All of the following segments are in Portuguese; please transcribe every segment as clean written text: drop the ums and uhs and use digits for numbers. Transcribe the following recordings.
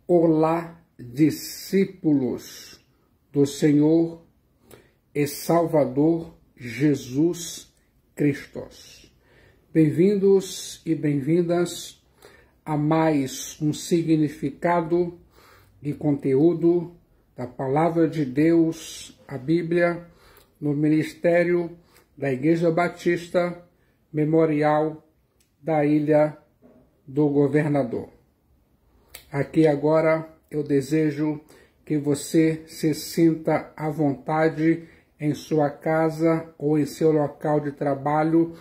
Olá, discípulos do Senhor e Salvador Jesus Cristo. Bem-vindos e bem-vindas a mais um significado e conteúdo da Palavra de Deus, a Bíblia, no ministério da Igreja Batista Memorial da Ilha do Governador. Aqui agora eu desejo que você se sinta à vontade em sua casa ou em seu local de trabalho.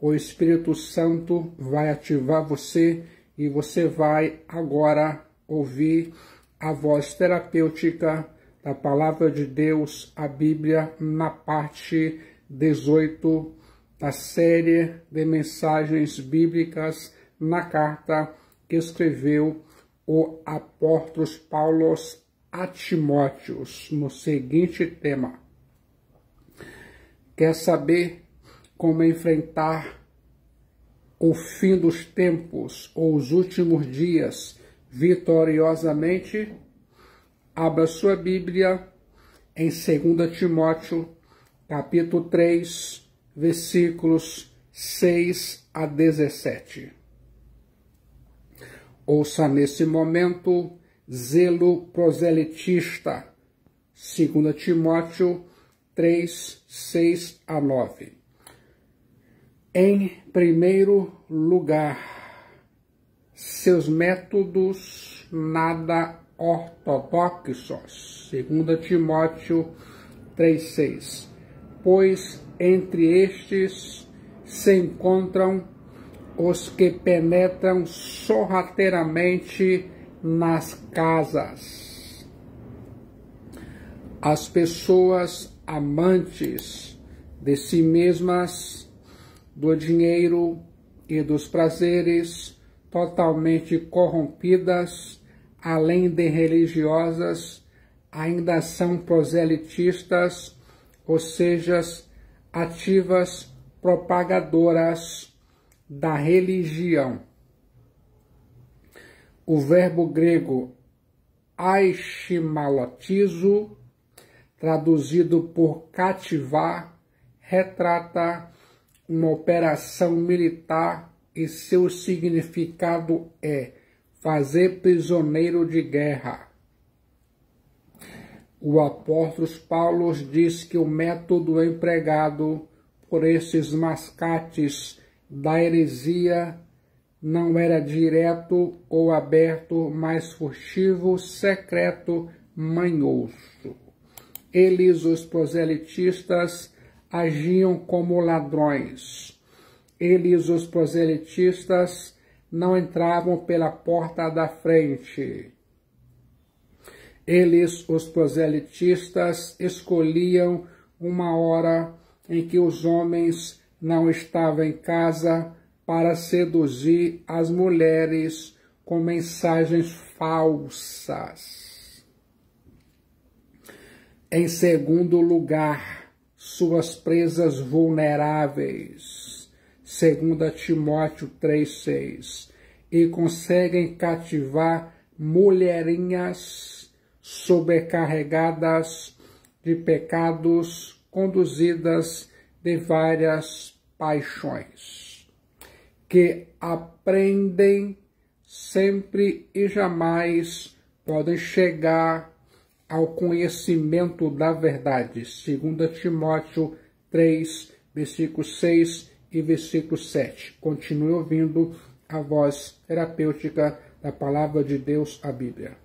O Espírito Santo vai ativar você e você vai agora ouvir a voz terapêutica da Palavra de Deus, a Bíblia, na parte 18 da série de mensagens bíblicas na carta que escreveu o apóstolo Paulo a Timóteo, no seguinte tema: quer saber como enfrentar o fim dos tempos ou os últimos dias vitoriosamente? Abra sua Bíblia em 2 Timóteo, capítulo 3, versículos 6 a 17. Ouça nesse momento zelo proselitista, 2 Timóteo 3, 6 a 9. Em primeiro lugar, seus métodos nada ortodoxos, 2 Timóteo 3, 6. Pois entre estes se encontram os que penetram sorrateiramente nas casas, as pessoas amantes de si mesmas, do dinheiro e dos prazeres, totalmente corrompidas, além de religiosas, ainda são proselitistas, ou seja, ativas propagadoras da religião. O verbo grego aishimalotizo, traduzido por cativar, retrata uma operação militar e seu significado é fazer prisioneiro de guerra. O apóstolo Paulo diz que o método empregado por esses mascates da heresia não era direto ou aberto, mas furtivo, secreto, manhoso. Eles, os proselitistas, agiam como ladrões. Eles, os proselitistas, não entravam pela porta da frente. Eles, os proselitistas, escolhiam uma hora em que os homens não estavam em casa para seduzir as mulheres com mensagens falsas. Em segundo lugar, suas presas vulneráveis, 2 Timóteo 3,6, e conseguem cativar mulherinhas sobrecarregadas de pecados, conduzidas de várias paixões, que aprendem sempre e jamais podem chegar ao conhecimento da verdade. 2 Timóteo 3, versículo 6 e versículo 7. Continue ouvindo a voz terapêutica da Palavra de Deus, a Bíblia.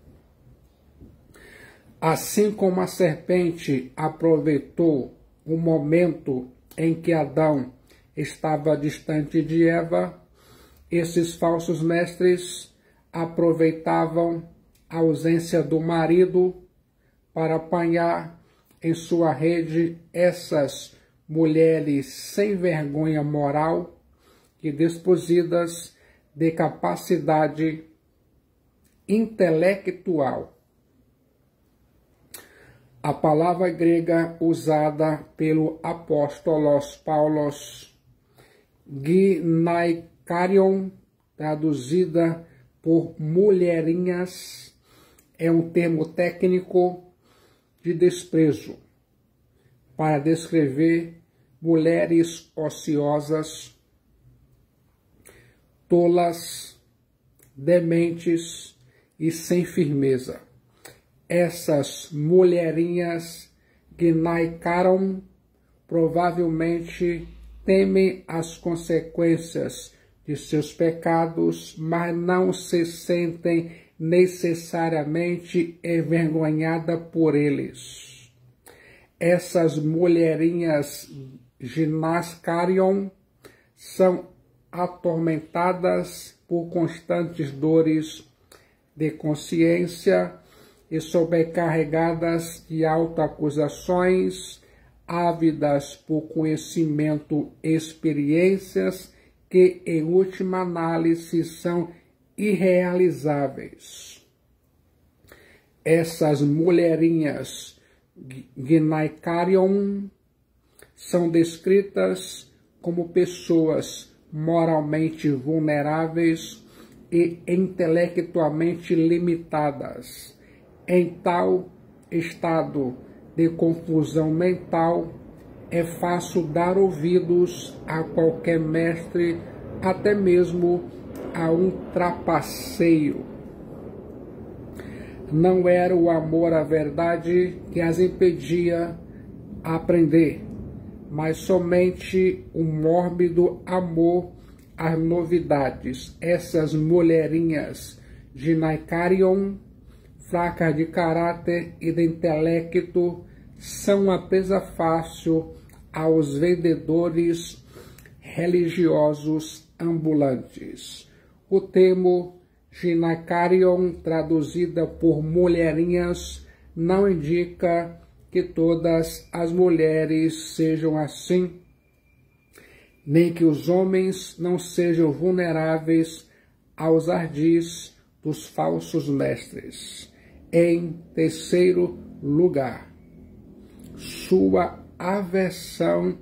Assim como a serpente aproveitou o momento em que Adão estava distante de Eva, esses falsos mestres aproveitavam a ausência do marido para apanhar em sua rede essas mulheres sem vergonha moral e desposidas de capacidade intelectual. A palavra grega usada pelo apóstolo Paulo, ginaikarion, traduzida por mulherinhas, é um termo técnico de desprezo para descrever mulheres ociosas, tolas, dementes e sem firmeza. Essas mulherinhas gnaicaram provavelmente temem as consequências de seus pecados, mas não se sentem necessariamente envergonhadas por eles. Essas mulherinhas ginascarion são atormentadas por constantes dores de consciência e sobrecarregadas de autoacusações, ávidas por conhecimento e experiências que, em última análise, são irrealizáveis. Essas mulherinhas gnaicaриon são descritas como pessoas moralmente vulneráveis e intelectualmente limitadas. Em tal estado de confusão mental, é fácil dar ouvidos a qualquer mestre, até mesmo a um trapaceiro. Não era o amor à verdade que as impedia a aprender, mas somente um mórbido amor às novidades. Essas mulherinhas gnaicaриon, fracas de caráter e de intelecto, são uma presa fácil aos vendedores religiosos ambulantes. O termo gnaicaриon, traduzida por mulherinhas, não indica que todas as mulheres sejam assim, nem que os homens não sejam vulneráveis aos ardis dos falsos mestres. Em terceiro lugar, sua aversão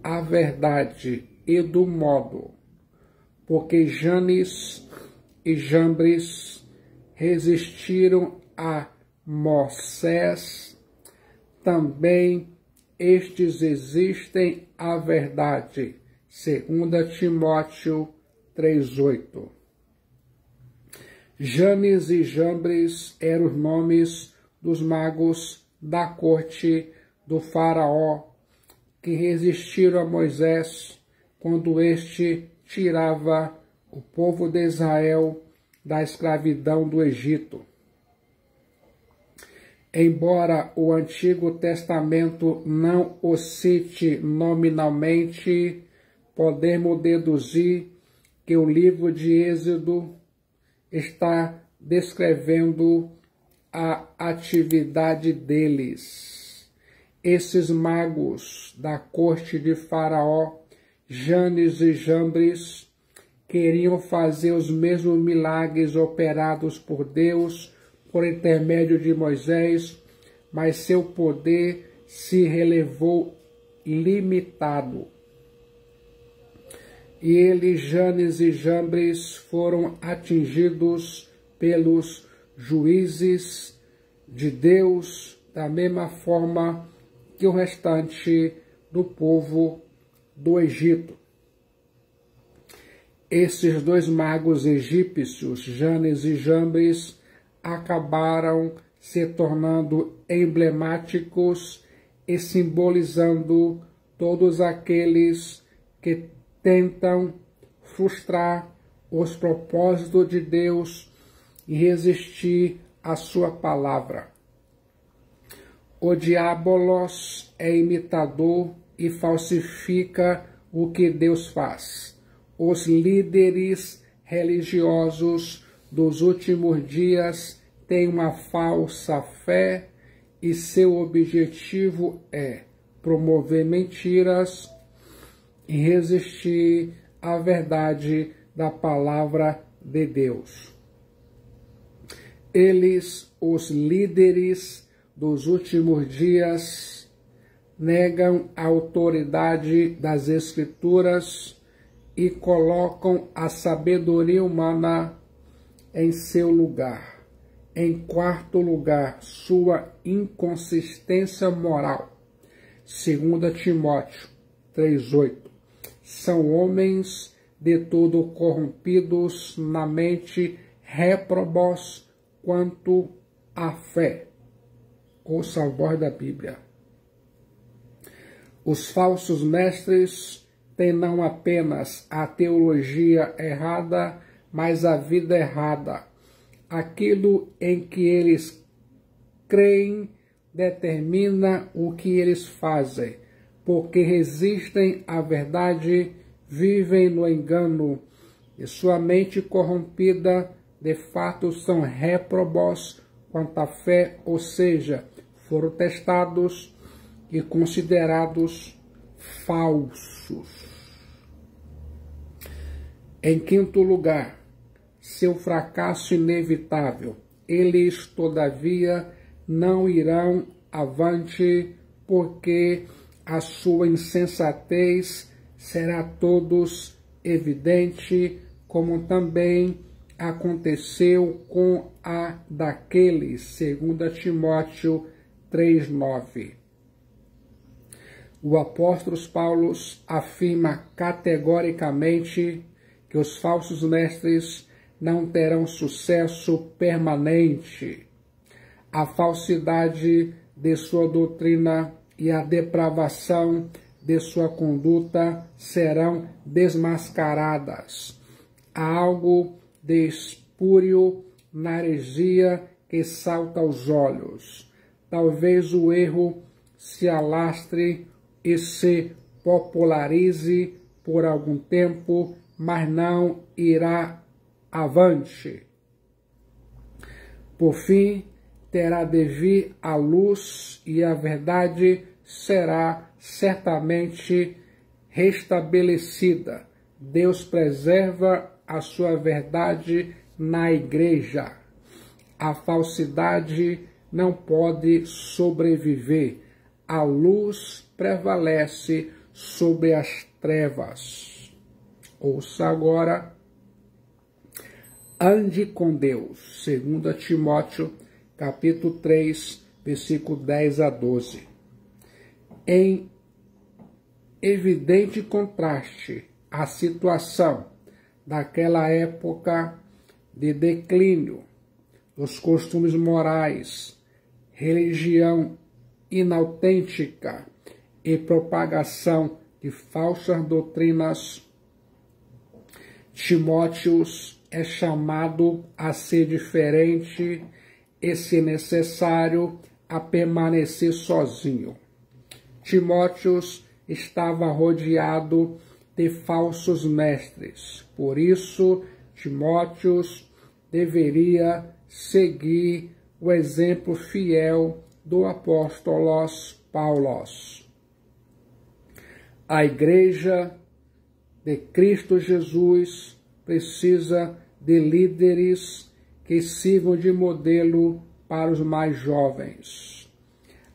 à verdade e do modo, porque Janes e Jambres resistiram a Moisés, também estes existem à verdade. 2 Timóteo 3:8. Janes e Jambres eram os nomes dos magos da corte do faraó que resistiram a Moisés quando este tirava o povo de Israel da escravidão do Egito. Embora o Antigo Testamento não o cite nominalmente, podemos deduzir que o livro de Êxodo está descrevendo a atividade deles. Esses magos da corte de Faraó, Janes e Jambres, queriam fazer os mesmos milagres operados por Deus por intermédio de Moisés, mas seu poder se relevou limitado. E eles, Janes e Jambres, foram atingidos pelos juízes de Deus da mesma forma que o restante do povo do Egito. Esses dois magos egípcios, Janes e Jambres, acabaram se tornando emblemáticos e simbolizando todos aqueles que tentam frustrar os propósitos de Deus e resistir à sua palavra. O diabolos é imitador e falsifica o que Deus faz. Os líderes religiosos dos últimos dias têm uma falsa fé e seu objetivo é promover mentiras e resistir à verdade da palavra de Deus. Eles, os líderes dos últimos dias, negam a autoridade das Escrituras e colocam a sabedoria humana em seu lugar. Em quarto lugar, sua inconsistência moral. 2 Timóteo 3:8. São homens de todo corrompidos na mente, réprobos quanto à fé. Ouça a voz da Bíblia. Os falsos mestres têm não apenas a teologia errada, mas a vida errada. Aquilo em que eles creem determina o que eles fazem, porque resistem à verdade, vivem no engano, e sua mente corrompida, de fato, são réprobos quanto à fé, ou seja, foram testados e considerados falsos. Em quinto lugar, seu fracasso inevitável. Eles, todavia, não irão avante, porque a sua insensatez será a todos evidente, como também aconteceu com a daqueles, 2 Timóteo 3:9. O apóstolo Paulo afirma categoricamente que os falsos mestres não terão sucesso permanente. A falsidade de sua doutrina e a depravação de sua conduta serão desmascaradas. Há algo de espúrio na heresia que salta aos olhos. Talvez o erro se alastre e se popularize por algum tempo, mas não irá avante. Por fim, terá de vir a luz e a verdade será certamente restabelecida. Deus preserva a sua verdade na igreja. A falsidade não pode sobreviver. A luz prevalece sobre as trevas. Ouça agora. Ande com Deus. 2 Timóteo, capítulo 3, versículo 10 a 12. Em evidente contraste à situação daquela época de declínio dos costumes morais, religião inautêntica e propagação de falsas doutrinas, Timóteo é chamado a ser diferente e, se necessário, a permanecer sozinho. Timóteo estava rodeado de falsos mestres. Por isso, Timóteo deveria seguir o exemplo fiel do apóstolo Paulo. A Igreja de Cristo Jesus precisa de líderes que sirvam de modelo para os mais jovens.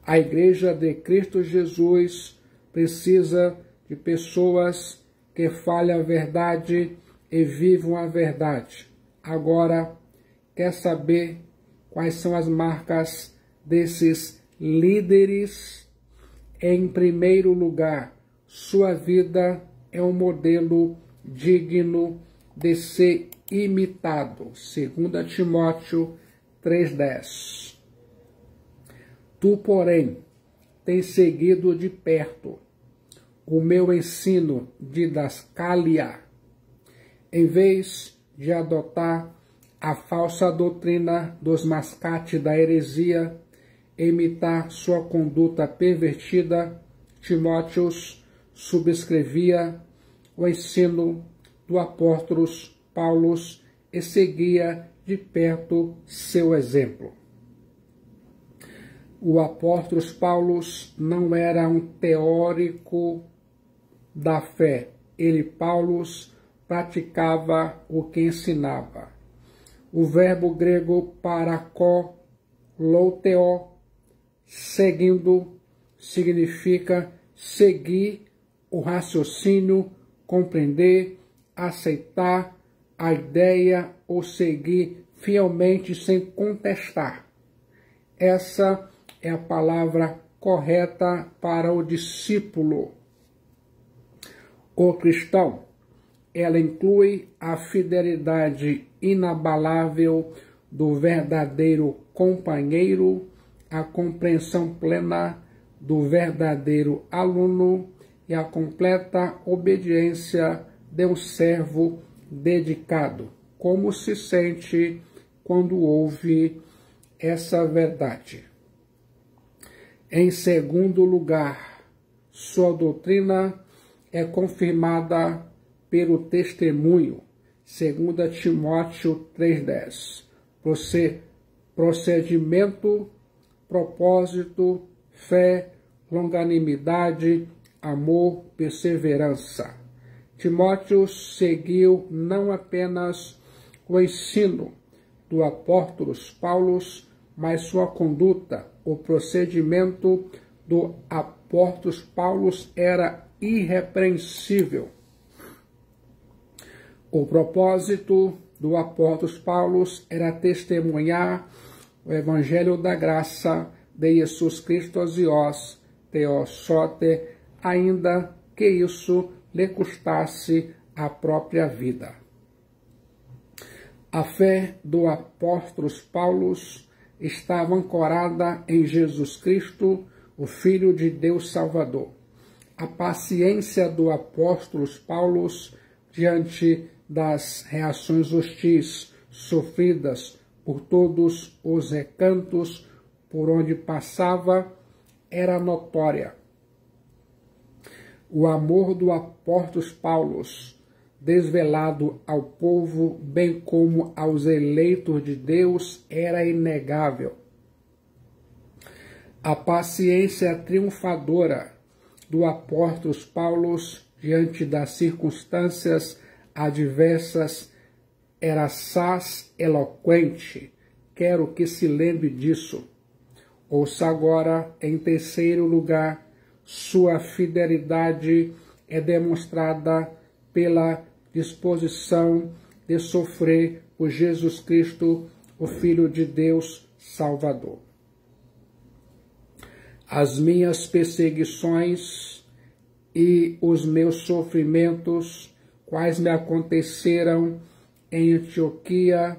A Igreja de Cristo Jesus precisa de pessoas que falem a verdade e vivam a verdade. Agora, quer saber quais são as marcas desses líderes? Em primeiro lugar, sua vida é um modelo digno de ser imitado. 2 Timóteo 3:10. Tu, porém, tens seguido de perto o meu ensino de didascalia, em vez de adotar a falsa doutrina dos mascates da heresia, imitar sua conduta pervertida, Timóteo subscrevia o ensino do apóstolo Paulo e seguia de perto seu exemplo. O apóstolo Paulo não era um teórico da fé. Ele, Paulo, praticava o que ensinava. O verbo grego parakó, louteo, seguindo, significa seguir o raciocínio, compreender, aceitar a ideia ou seguir fielmente sem contestar. Essa é a palavra correta para o discípulo. O cristão, ela inclui a fidelidade inabalável do verdadeiro companheiro, a compreensão plena do verdadeiro aluno e a completa obediência de um servo dedicado. Como se sente quando ouve essa verdade? Em segundo lugar, sua doutrina é confirmada pelo testemunho, 2 Timóteo 3,10. Procedimento, propósito, fé, longanimidade, amor, perseverança. Timóteo seguiu não apenas o ensino do apóstolo Paulo, mas sua conduta, o procedimento do apóstolo Paulo era irrepreensível. O propósito do apóstolo Paulo era testemunhar o evangelho da graça de Jesus Cristo aos teossote, ainda que isso lhe custasse a própria vida. A fé do apóstolo Paulo estava ancorada em Jesus Cristo, o Filho de Deus Salvador. A paciência do apóstolo Paulo diante das reações hostis sofridas por todos os recantos por onde passava era notória. O amor do apóstolo Paulo, desvelado ao povo, bem como aos eleitos de Deus, era inegável. A paciência triunfadora do apóstolo Paulo diante das circunstâncias adversas era assaz eloquente. Quero que se lembre disso. Ouça agora, em terceiro lugar, sua fidelidade é demonstrada pela disposição de sofrer por Jesus Cristo, o Filho de Deus Salvador. As minhas perseguições e os meus sofrimentos, quais me aconteceram em Antioquia,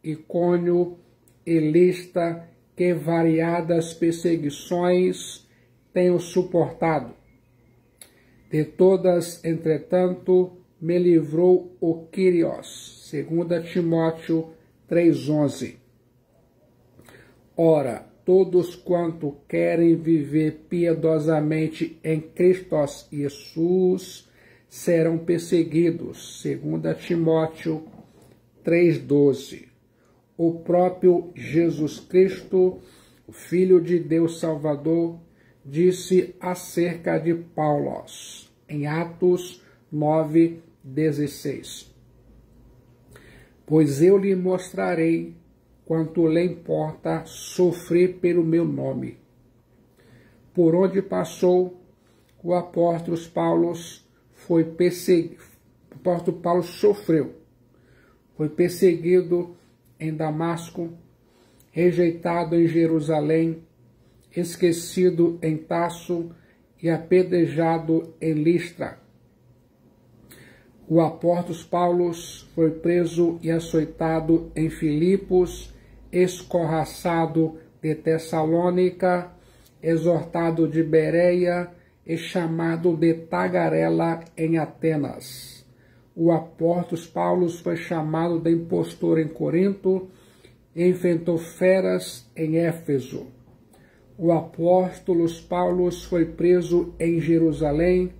Icônio e Listra, que variadas perseguições tenho suportado. De todas, entretanto, me livrou o Kyrios, 2 Timóteo 3,11. Ora, todos quanto querem viver piedosamente em Cristo Jesus serão perseguidos, 2 Timóteo 3,12. O próprio Jesus Cristo, o Filho de Deus Salvador, disse acerca de Paulo, em Atos 9,16. Pois eu lhe mostrarei quanto lhe importa sofrer pelo meu nome. Por onde passou, o apóstolo Paulo foi perseguido. O apóstolo Paulo sofreu. Foi perseguido em Damasco, rejeitado em Jerusalém, esquecido em Tarso e apedrejado em Listra. O apóstolo Paulo foi preso e açoitado em Filipos, escorraçado de Tessalônica, exortado de Bereia e chamado de tagarela em Atenas. O apóstolo Paulo foi chamado de impostor em Corinto e enfrentou feras em Éfeso. O apóstolo Paulo foi preso em Jerusalém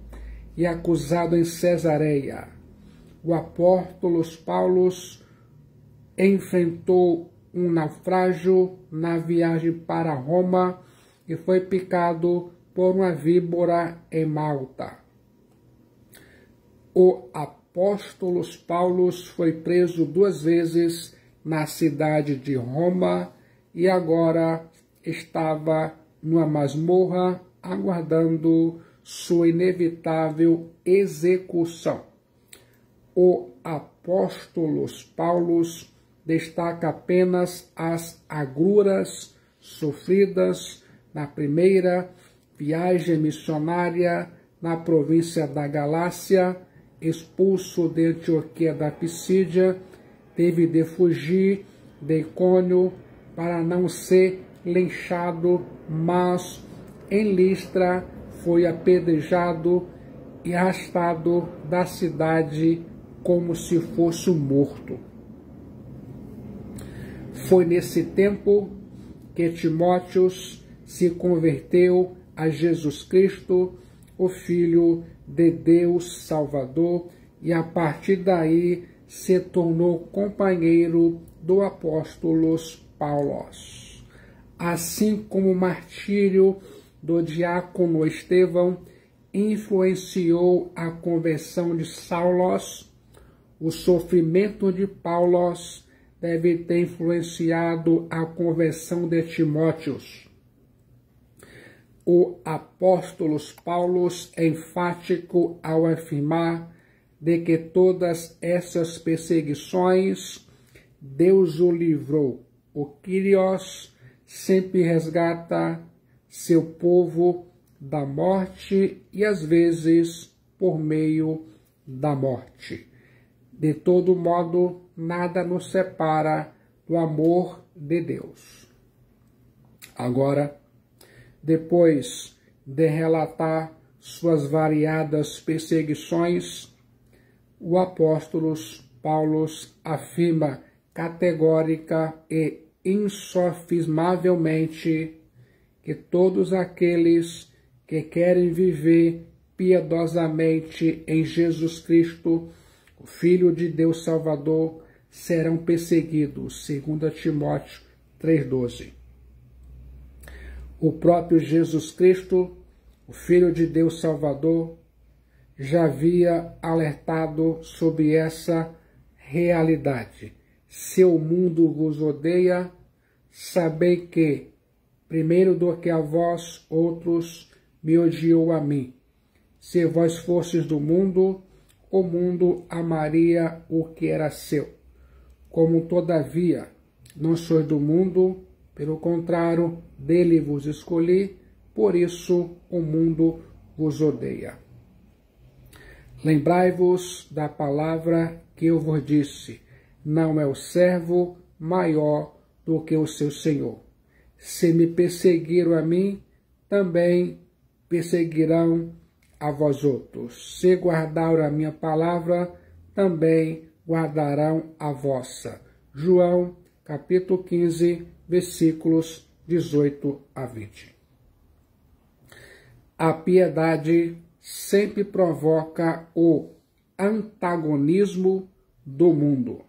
e acusado em Cesareia. O apóstolo Paulo enfrentou um naufrágio na viagem para Roma e foi picado por uma víbora em Malta. O apóstolo Paulo foi preso 2 vezes na cidade de Roma e agora estava numa masmorra aguardando sua inevitável execução. O apóstolo Paulo destaca apenas as agruras sofridas na primeira viagem missionária na província da Galácia. Expulso de Antioquia da Pisídia, teve de fugir de Icônio para não ser linchado, mas em Listra foi apedrejado e arrastado da cidade como se fosse morto. Foi nesse tempo que Timóteo se converteu a Jesus Cristo, o Filho de Deus Salvador, e a partir daí se tornou companheiro do apóstolo Paulo. Assim como o martírio do diácono Estevão influenciou a conversão de Saulo, o sofrimento de Paulo deve ter influenciado a conversão de Timóteo. O apóstolo Paulo é enfático ao afirmar de que todas essas perseguições Deus o livrou. O Kyrios sempre resgata seu povo da morte e às vezes por meio da morte. De todo modo, nada nos separa do amor de Deus. Agora, depois de relatar suas variadas perseguições, o apóstolo Paulo afirma categórica e insofismavelmente que todos aqueles que querem viver piedosamente em Jesus Cristo, o Filho de Deus Salvador, serão perseguidos, 2 Timóteo 3,12. O próprio Jesus Cristo, o Filho de Deus Salvador, já havia alertado sobre essa realidade. Se o mundo vos odeia, sabei que, primeiro do que a vós outros, me odiou a mim. Se vós fosses do mundo, o mundo amaria o que era seu. Como, todavia, não sois do mundo, pelo contrário, dele vos escolhi, por isso o mundo vos odeia. Lembrai-vos da palavra que eu vos disse: não é o servo maior do que o seu senhor. Se me perseguiram a mim, também perseguirão a vós outros. Se guardaram a minha palavra, também guardarão a vossa. João, capítulo 15, versículos 18 a 20. A piedade sempre provoca o antagonismo do mundo.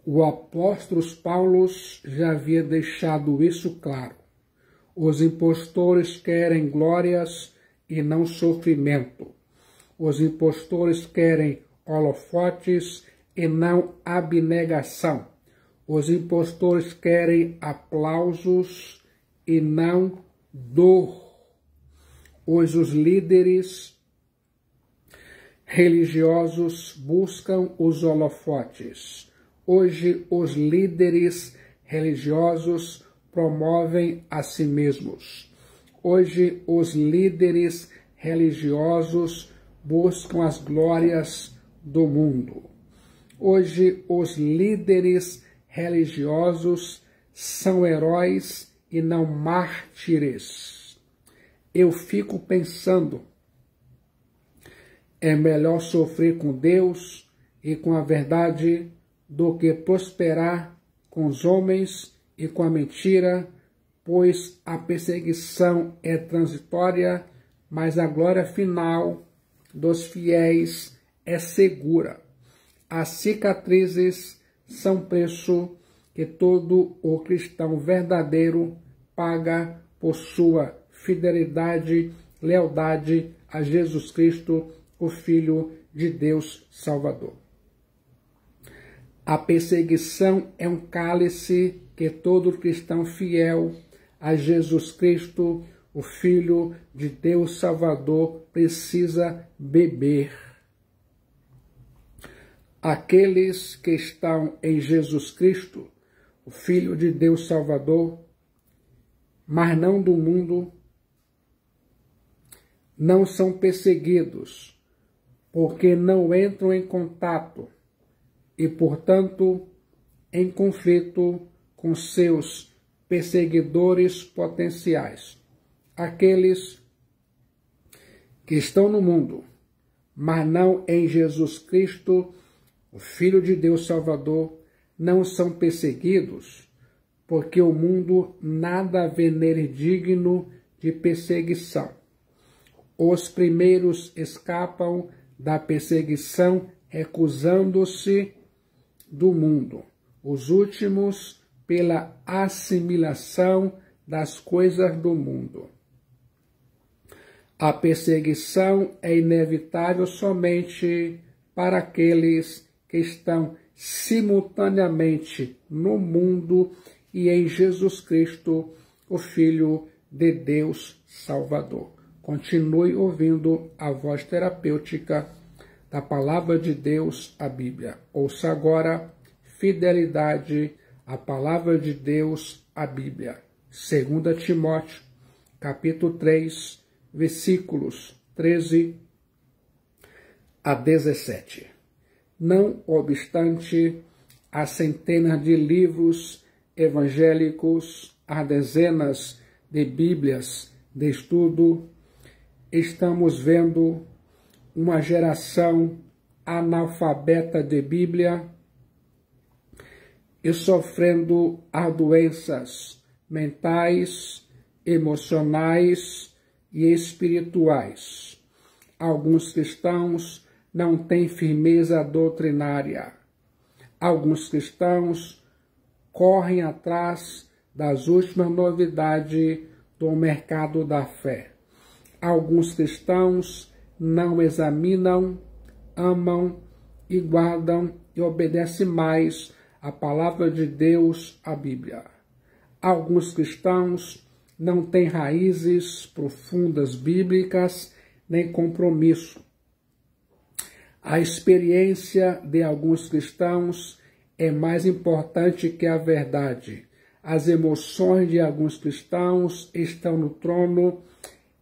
O apóstolo Paulo já havia deixado isso claro. Os impostores querem glórias e não sofrimento. Os impostores querem holofotes e não abnegação. Os impostores querem aplausos e não dor. Hoje os líderes religiosos buscam os holofotes. Hoje os líderes religiosos promovem a si mesmos. Hoje os líderes religiosos buscam as glórias do mundo. Hoje os líderes religiosos são heróis e não mártires. Eu fico pensando, é melhor sofrer com Deus e com a verdade do que prosperar com os homens e com a mentira, pois a perseguição é transitória, mas a glória final dos fiéis é segura. As cicatrizes são preço que todo o cristão verdadeiro paga por sua fidelidade, lealdade a Jesus Cristo, o Filho de Deus Salvador. A perseguição é um cálice que todo cristão fiel a Jesus Cristo, o Filho de Deus Salvador, precisa beber. Aqueles que estão em Jesus Cristo, o Filho de Deus Salvador, mas não do mundo, não são perseguidos, porque não entram em contato e, portanto, em conflito com seus perseguidores potenciais. Aqueles que estão no mundo, mas não em Jesus Cristo, o Filho de Deus Salvador, não são perseguidos, porque o mundo nada vê nele digno de perseguição. Os primeiros escapam da perseguição recusando-se do mundo, os últimos pela assimilação das coisas do mundo. A perseguição é inevitável somente para aqueles que estão simultaneamente no mundo e em Jesus Cristo, o Filho de Deus Salvador. Continue ouvindo a voz terapêutica da Palavra de Deus, a Bíblia. Ouça agora fidelidade à Palavra de Deus, a Bíblia. 2 Timóteo, capítulo 3, versículos 13 a 17. Não obstante as centenas de livros evangélicos, as dezenas de Bíblias de estudo, estamos vendo uma geração analfabeta de Bíblia e sofrendo as doenças mentais, emocionais e espirituais. Alguns cristãos não têm firmeza doutrinária. Alguns cristãos correm atrás das últimas novidades do mercado da fé. Alguns cristãos não examinam, amam e guardam e obedecem mais a palavra de Deus, a Bíblia. Alguns cristãos não têm raízes profundas bíblicas nem compromisso. A experiência de alguns cristãos é mais importante que a verdade. As emoções de alguns cristãos estão no trono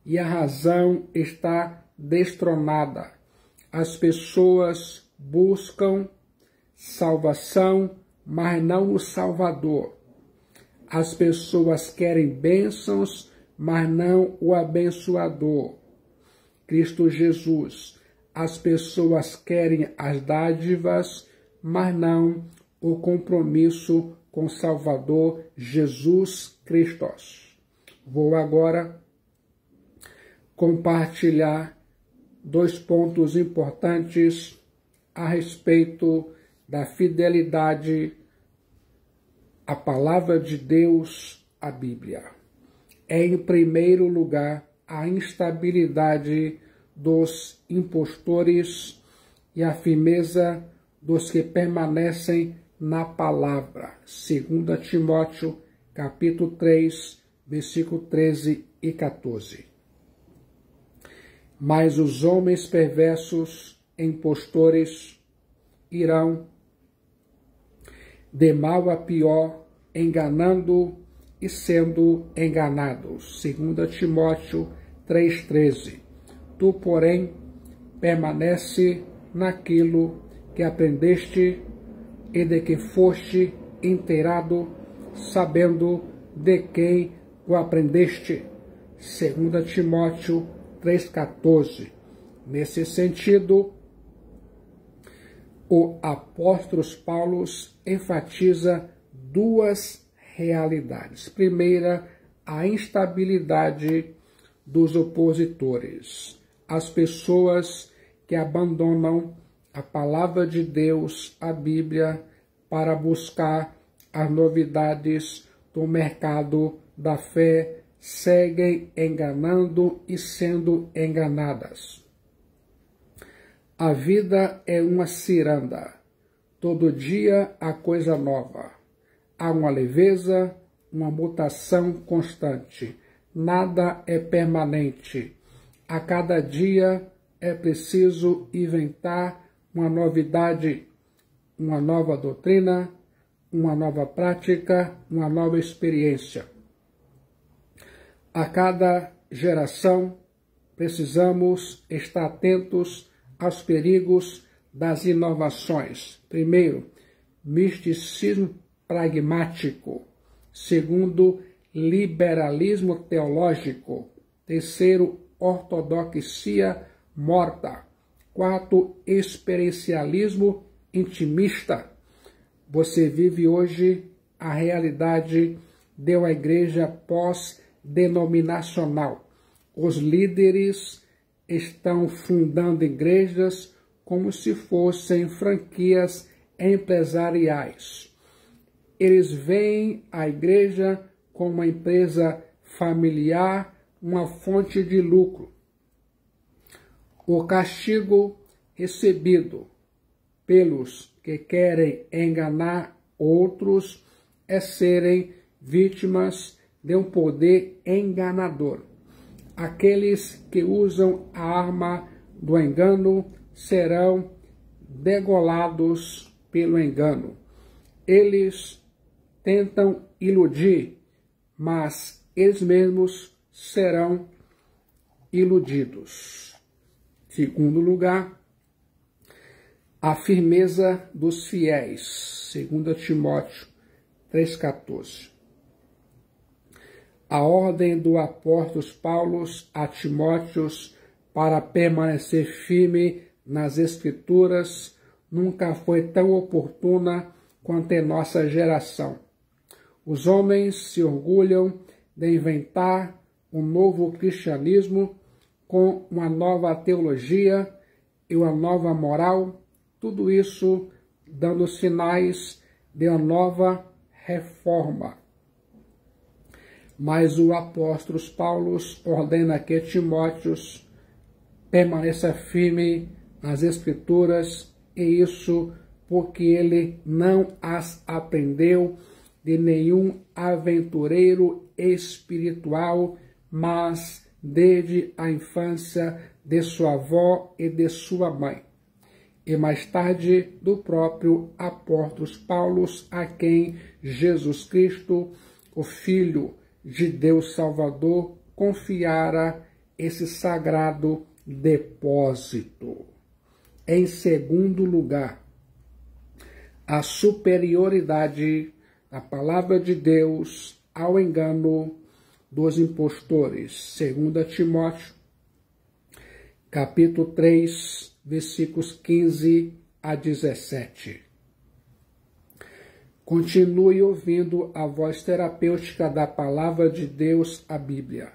e a razão está destronada. As pessoas buscam salvação, mas não o Salvador. As pessoas querem bênçãos, mas não o abençoador, Cristo Jesus. As pessoas querem as dádivas, mas não o compromisso com o Salvador Jesus Cristo. Vou agora compartilhar 2 pontos importantes a respeito da fidelidade à palavra de Deus, a Bíblia. É, em primeiro lugar, a instabilidade dos impostores e a firmeza dos que permanecem na palavra. 2 Timóteo, capítulo 3, versículo 13 e 14. Mas os homens perversos, impostores, irão de mal a pior, enganando e sendo enganados. 2 Timóteo 3,13. Tu, porém, permanece naquilo que aprendeste e de que foste inteirado, sabendo de quem o aprendeste. 2 Timóteo 3,14. Nesse sentido, o apóstolo Paulo enfatiza 2 realidades. Primeira, a instabilidade dos opositores. As pessoas que abandonam a palavra de Deus, a Bíblia, para buscar as novidades do mercado da fé, seguem enganando e sendo enganadas. A vida é uma ciranda. Todo dia há coisa nova. Há uma leveza, uma mutação constante. Nada é permanente. A cada dia é preciso inventar uma novidade. uma nova doutrina, uma nova prática, uma nova experiência. A cada geração, precisamos estar atentos aos perigos das inovações. Primeiro, misticismo pragmático. Segundo, liberalismo teológico. Terceiro, ortodoxia morta. Quarto, experiencialismo intimista. Você vive hoje a realidade de uma igreja pós-denominacional. Os líderes estão fundando igrejas como se fossem franquias empresariais. Eles veem a igreja como uma empresa familiar, uma fonte de lucro. O castigo recebido pelos que querem enganar outros é serem vítimas de um poder enganador. Aqueles que usam a arma do engano serão degolados pelo engano. Eles tentam iludir, mas eles mesmos serão iludidos. Segundo lugar, a firmeza dos fiéis. 2 Timóteo 3,14. A ordem do apóstolo Paulo a Timóteo para permanecer firme nas Escrituras nunca foi tão oportuna quanto em nossa geração. Os homens se orgulham de inventar um novo cristianismo com uma nova teologia e uma nova moral, tudo isso dando sinais de uma nova reforma. Mas o apóstolo Paulo ordena que Timóteo permaneça firme nas Escrituras, e isso porque ele não as aprendeu de nenhum aventureiro espiritual, mas desde a infância de sua avó e de sua mãe, e mais tarde do próprio apóstolo Paulo, a quem Jesus Cristo, o Filho de Deus Salvador, confiara esse sagrado depósito. Em segundo lugar, a superioridade da palavra de Deus ao engano dos impostores. 2 Timóteo, capítulo 3, versículos 15 a 17. Continue ouvindo a voz terapêutica da palavra de Deus, a Bíblia.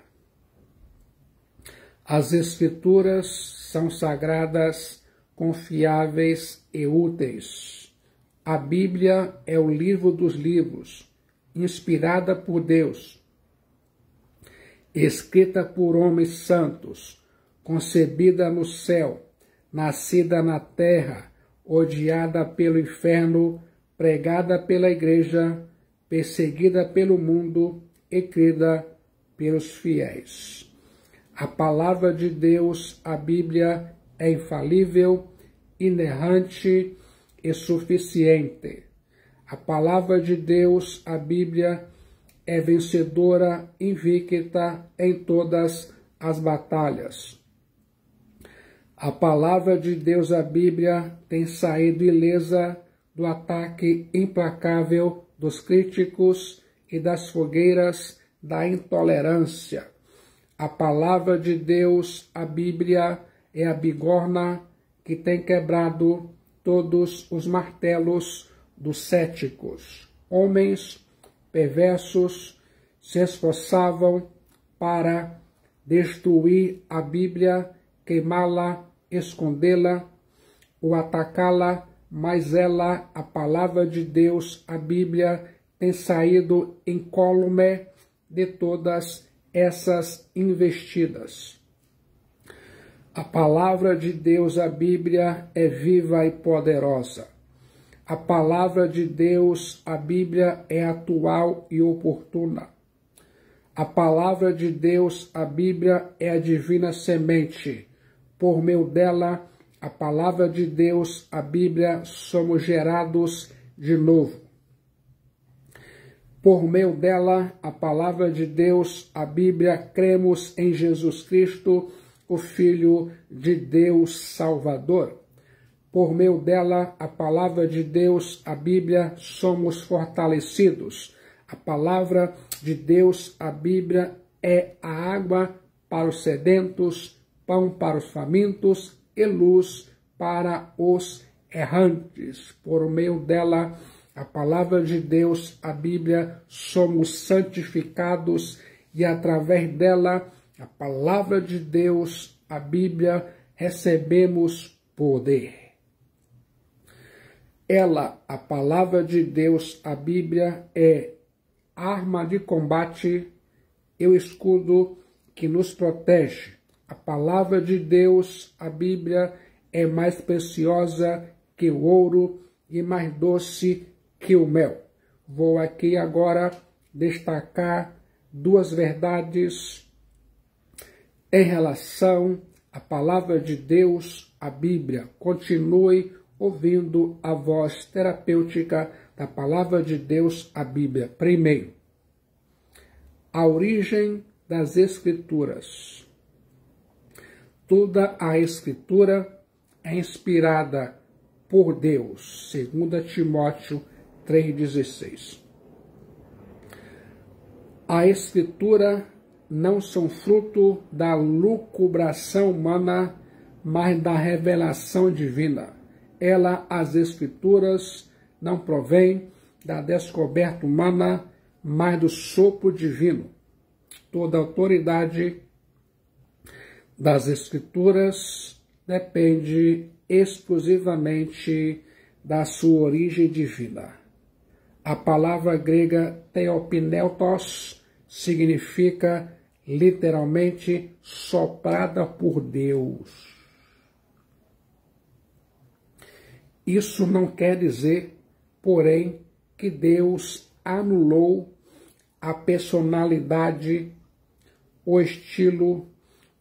As Escrituras são sagradas, confiáveis e úteis. A Bíblia é o livro dos livros, inspirada por Deus, escrita por homens santos, concebida no céu, nascida na terra, odiada pelo inferno, pregada pela igreja, perseguida pelo mundo e crida pelos fiéis. A palavra de Deus, a Bíblia, é infalível, inerrante e suficiente. A palavra de Deus, a Bíblia, é vencedora, invicta em todas as batalhas. A palavra de Deus, a Bíblia, tem saído ilesa do ataque implacável dos críticos e das fogueiras da intolerância. A palavra de Deus, a Bíblia, é a bigorna que tem quebrado todos os martelos dos céticos. Homens perversos se esforçavam para destruir a Bíblia, queimá-la, escondê-la ou atacá-la, mas ela, a palavra de Deus, a Bíblia, tem saído incólume de todas essas investidas. A palavra de Deus, a Bíblia, é viva e poderosa. A palavra de Deus, a Bíblia, é atual e oportuna. A palavra de Deus, a Bíblia, é a divina semente. Por meio dela, a palavra de Deus, a Bíblia, somos gerados de novo. Por meio dela, a palavra de Deus, a Bíblia, cremos em Jesus Cristo, o Filho de Deus Salvador. Por meio dela, a palavra de Deus, a Bíblia, somos fortalecidos. A palavra de Deus, a Bíblia, é a água para os sedentos, pão para os famintos e luz para os errantes. Por meio dela, a palavra de Deus, a Bíblia, somos santificados e através dela, a palavra de Deus, a Bíblia, recebemos poder. Ela, a palavra de Deus, a Bíblia, é arma de combate e o escudo que nos protege. A palavra de Deus, a Bíblia, é mais preciosa que o ouro e mais doce que o mel. Vou aqui agora destacar duas verdades em relação à palavra de Deus, a Bíblia. Continue ouvindo a voz terapêutica da palavra de Deus, a Bíblia. Primeiro, a origem das Escrituras. Toda a Escritura é inspirada por Deus, 2 Timóteo 3,16. A Escritura não são fruto da lucubração humana, mas da revelação divina. As Escrituras, não provém da descoberta humana, mas do sopro divino. Toda a autoridade das Escrituras depende exclusivamente da sua origem divina. A palavra grega theopneutos significa literalmente soprada por Deus. Isso não quer dizer, porém, que Deus anulou a personalidade, o estilo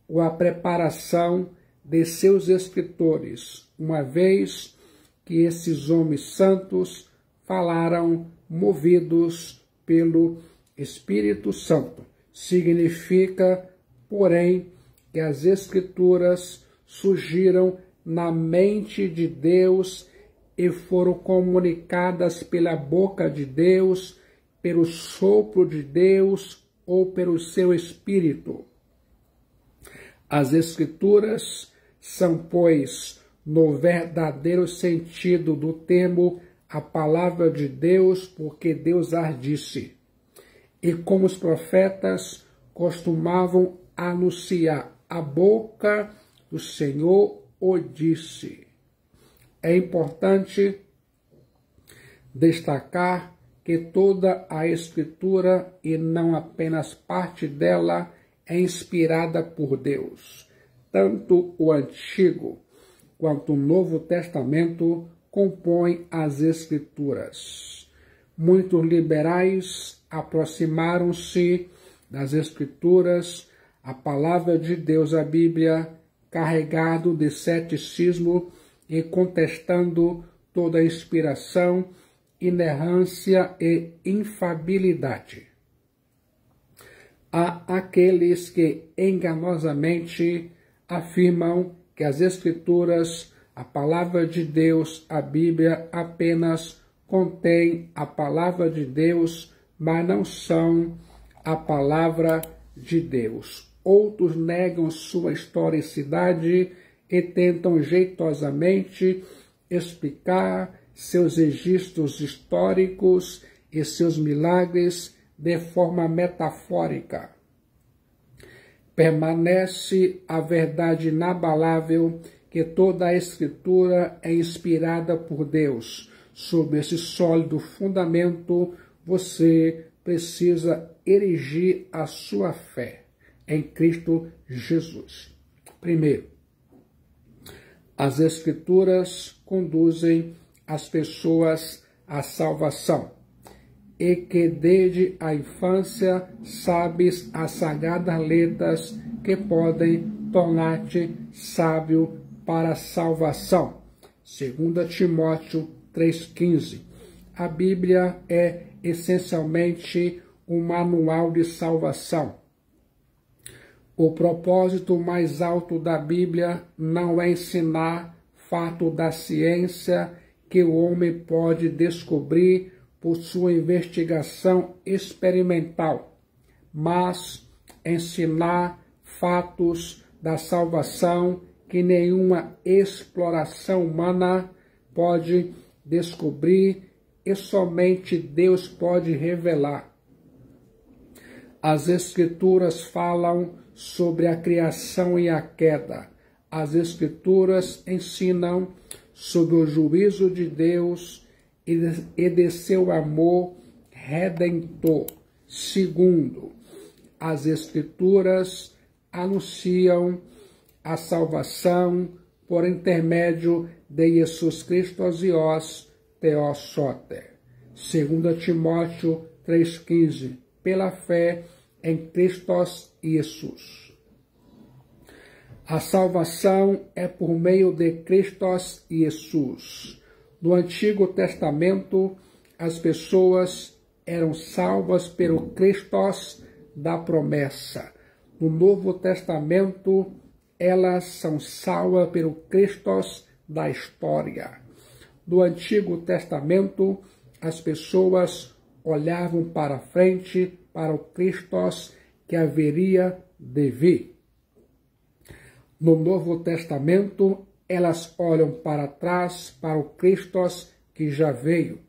ou a preparação de seus escritores, uma vez que esses homens santos falaram movidos pelo Espírito Santo. Significa, porém, que as Escrituras surgiram na mente de Deus e foram comunicadas pela boca de Deus, pelo sopro de Deus ou pelo seu Espírito. As Escrituras são, pois, no verdadeiro sentido do termo, a palavra de Deus, porque Deus as disse. E como os profetas costumavam anunciar, a boca do Senhor o disse. É importante destacar que toda a Escritura, e não apenas parte dela, é inspirada por Deus. Tanto o Antigo quanto o Novo Testamento compõem as Escrituras. Muitos liberais aproximaram-se das Escrituras, a palavra de Deus, a Bíblia, carregado de ceticismo e contestando toda a inspiração, inerrância e infabilidade. Há aqueles que enganosamente afirmam que as Escrituras, a palavra de Deus, a Bíblia, apenas contém a palavra de Deus, mas não são a palavra de Deus. Outros negam sua historicidade e tentam jeitosamente explicar seus registros históricos e seus milagres de forma metafórica. Permanece a verdade inabalável que toda a Escritura é inspirada por Deus. Sob esse sólido fundamento, você precisa erigir a sua fé em Cristo Jesus. Primeiro, as Escrituras conduzem as pessoas à salvação, e que desde a infância sabes as sagradas letras que podem tornar-te sábio para a salvação. 2 Timóteo 3,15. A Bíblia é essencialmente um manual de salvação. O propósito mais alto da Bíblia não é ensinar fato da ciência que o homem pode descobrir por sua investigação experimental, mas ensinar fatos da salvação que nenhuma exploração humana pode descobrir e somente Deus pode revelar. As Escrituras falam sobre a criação e a queda. As Escrituras ensinam sobre o juízo de Deus e de seu amor redentor. Segundo, as Escrituras anunciam a salvação por intermédio de Jesus Christos Ios Theos Soter. 2 Timóteo 3,15. Pela fé em Christos Jesus. A salvação é por meio de Christos Jesus. No Antigo Testamento, as pessoas eram salvas pelo Christos da promessa. No Novo Testamento, elas são salvas pelo Christos da história. No Antigo Testamento, as pessoas olhavam para frente, para o Christos que haveria de vir. No Novo Testamento, elas olham para trás, para o Christos que já veio.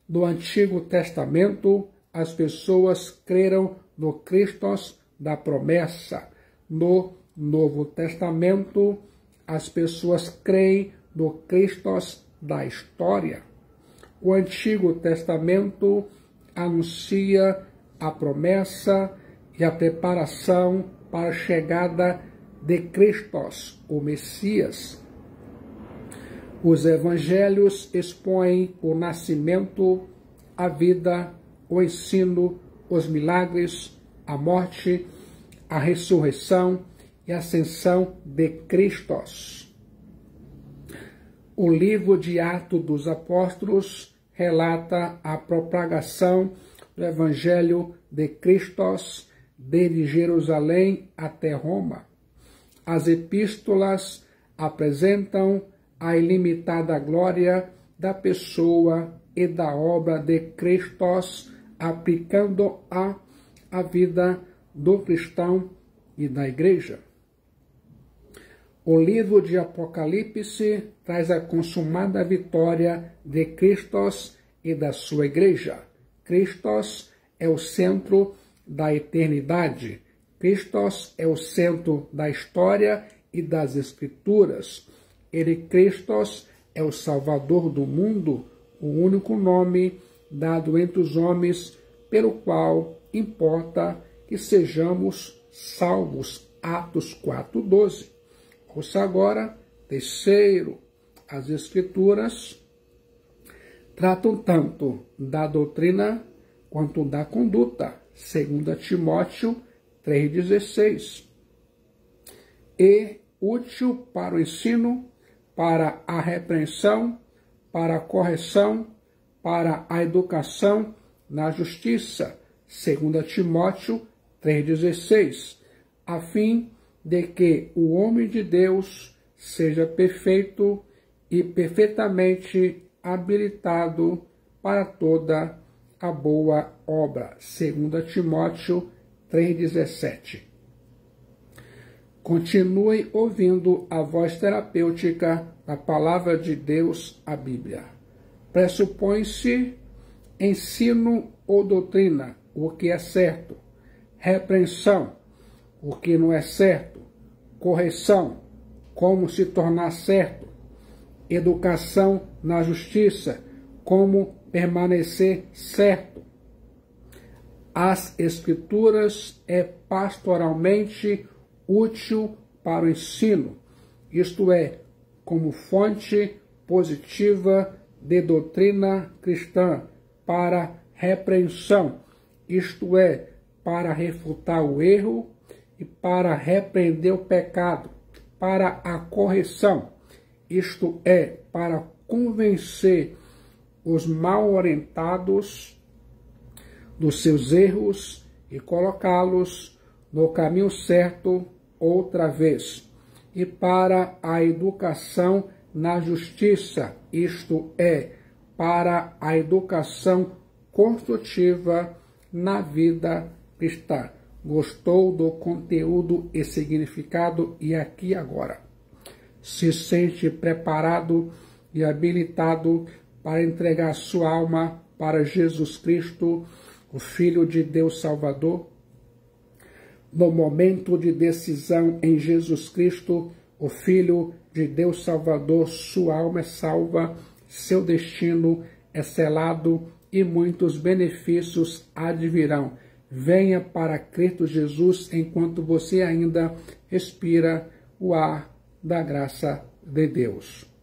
No Antigo Testamento, as pessoas creram no Christos da promessa. No Novo Testamento, as pessoas creem no Christos da história. O Antigo Testamento anuncia a promessa e a preparação para a chegada de Christos, o Messias. Os evangelhos expõem o nascimento, a vida, o ensino, os milagres, a morte, a ressurreição e a ascensão de Christos. O livro de Atos dos Apóstolos relata a propagação do Evangelho de Christos desde Jerusalém até Roma. As epístolas apresentam a ilimitada glória da pessoa e da obra de Christos, aplicando a vida do cristão e da igreja. O livro de Apocalipse traz a consumada vitória de Christos e da sua igreja. Christos é o centro da eternidade. Christos é o centro da história e das Escrituras. Ele, Christos, é o Salvador do mundo, o único nome dado entre os homens pelo qual importa que sejamos salvos. Atos 4:12. Ouça agora, terceiro, as Escrituras tratam tanto da doutrina quanto da conduta. 2 Timóteo 3,16. E útil para o ensino, para a repreensão, para a correção, para a educação na justiça. 2 Timóteo 3,16. A fim de que o homem de Deus seja perfeito e perfeitamente habilitado para toda a boa obra. 2 Timóteo 3,17. Continue ouvindo a voz terapêutica da Palavra de Deus, a Bíblia. Pressupõe-se ensino ou doutrina, o que é certo. Repreensão, o que não é certo. Correção, como se tornar certo. Educação na justiça, como permanecer certo. As Escrituras é pastoralmente útil para o ensino, isto é, como fonte positiva de doutrina cristã, para repreensão, isto é, para refutar o erro e para repreender o pecado, para a correção, isto é, para convencer os mal orientados dos seus erros e colocá-los no caminho certo outra vez, e para a educação na justiça, isto é, para a educação construtiva na vida cristã. Gostou do conteúdo e significado e aqui agora? Se sente preparado e habilitado para entregar sua alma para Jesus Cristo, o Filho de Deus Salvador? No momento de decisão em Jesus Cristo, o Filho de Deus Salvador, sua alma é salva, seu destino é selado e muitos benefícios advirão. Venha para Cristo Jesus enquanto você ainda respira o ar da graça de Deus.